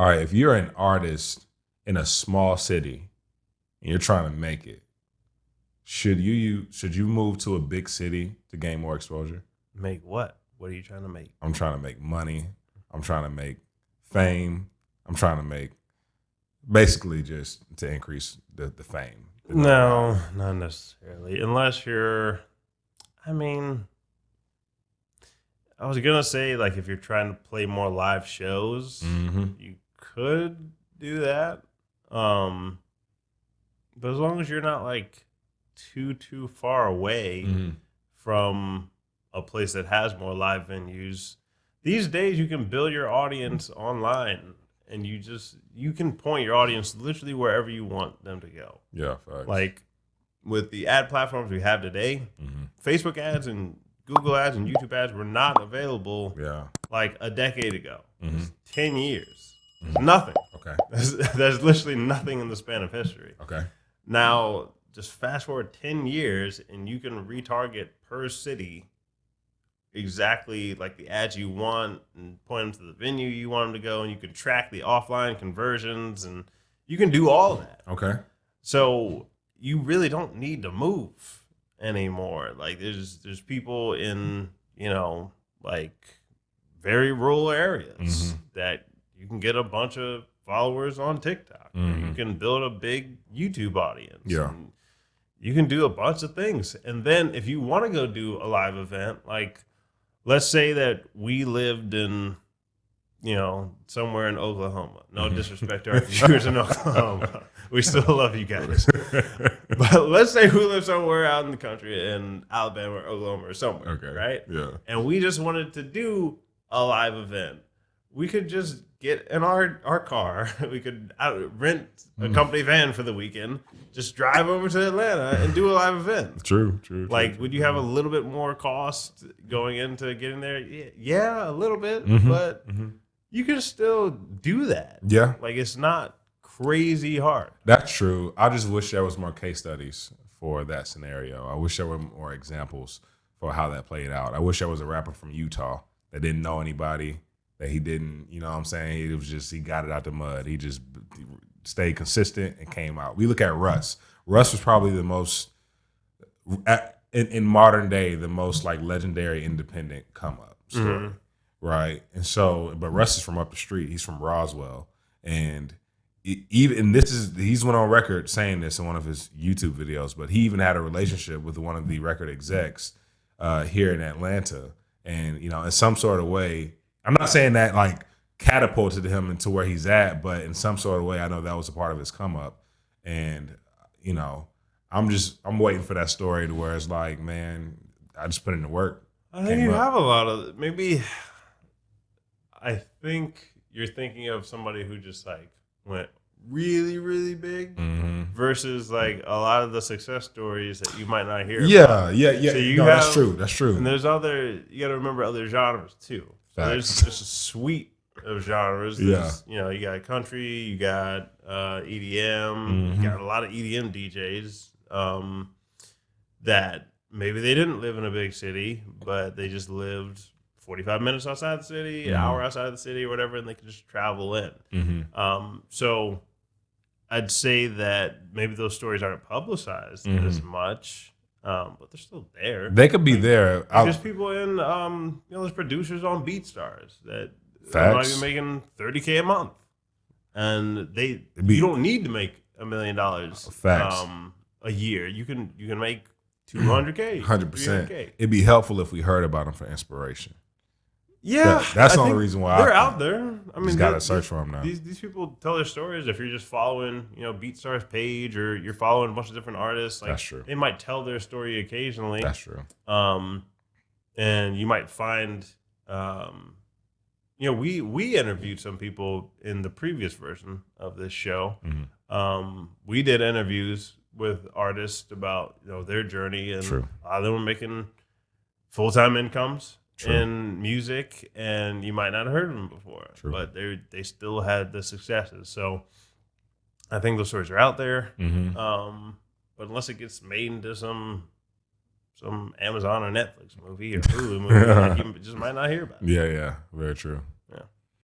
All right, if you're an artist in a small city and you're trying to make it, should you move to a big city to gain more exposure? Make what? What are you trying to make? I'm trying to make money. I'm trying to make fame. I'm trying to make basically just to increase the fame. No, not necessarily. Unless you're, I mean, I was gonna say like if you're trying to play more live shows, you could do that. But as long as you're not like too far away from a place that has more live venues, these days you can build your audience online and you can point your audience literally wherever you want them to go. Yeah, facts. Like with the ad platforms we have today, Facebook ads and Google ads and YouTube ads were not available like a decade ago. 10 years. Nothing. Okay. There's literally nothing in the span of history. Okay. Now, just fast forward 10 years and you can retarget per city exactly like the ads you want and point them to the venue you want them to go, and you can track the offline conversions and you can do all of that. Okay. So you really don't need to move anymore. Like there's people in, like very rural areas that you can get a bunch of followers on TikTok. You can build a big YouTube audience. Yeah. And you can do a bunch of things. And then if you want to go do a live event, like let's say that we lived in, somewhere in Oklahoma. No disrespect to our viewers in Oklahoma. We still love you guys. But let's say we live somewhere out in the country in Alabama or Oklahoma or somewhere, right? Yeah. And we just wanted to do a live event. We could just get in our car. We could rent a company van for the weekend, just drive over to Atlanta and do a live event. True. Like, would you have a little bit more cost going into getting there? Yeah, a little bit, but you can still do that. Yeah. Like, it's not crazy hard. That's true. I just wish there was more case studies for that scenario. I wish there were more examples for how that played out. I wish there was a rapper from Utah that didn't know anybody, that he didn't, you know what I'm saying? It was just, he got it out the mud. He just stayed consistent and came out. We look at Russ. Russ was probably the most, in modern day, the most like legendary independent come up story, right? And so, but Russ is from up the street. He's from Roswell. And he's went on record saying this in one of his YouTube videos, but he even had a relationship with one of the record execs here in Atlanta. And, in some sort of way, I'm not saying that like catapulted him into where he's at, but in some sort of way, I know that was a part of his come up. And, I'm waiting for that story to where it's like, man, I just put in the work. I think you have a lot of, maybe, I think you're thinking of somebody who just like went really, really big versus like a lot of the success stories that you might not hear about. So that's true. That's true. And there's you got to remember other genres too. So there's a suite of genres. There's, you got country, you got EDM, you got a lot of EDM DJs that maybe they didn't live in a big city, but they just lived 45 minutes outside the city, an hour outside of the city or whatever, and they can just travel in. So I'd say that maybe those stories aren't publicized as much, but they're still there. They could be there. There's people in, there's producers on BeatStars that might be making $30K a month, and you don't need to make $1 million a year. You can make 200K, 100%. It'd be helpful if we heard about them for inspiration. Yeah, that's the only reason why they're out there. I mean, you gotta search for them now. These people tell their stories. If you're just following, BeatStars page, or you're following a bunch of different artists, like, that's true. They might tell their story occasionally. That's true. And you might find, we interviewed some people in the previous version of this show. We did interviews with artists about their journey, and a lot of them were making full-time incomes in music, and you might not have heard of them before, but they still had the successes. So I think those stories are out there, but unless it gets made into some Amazon or Netflix movie or Hulu movie, like, you just might not hear about it. Yeah, very true.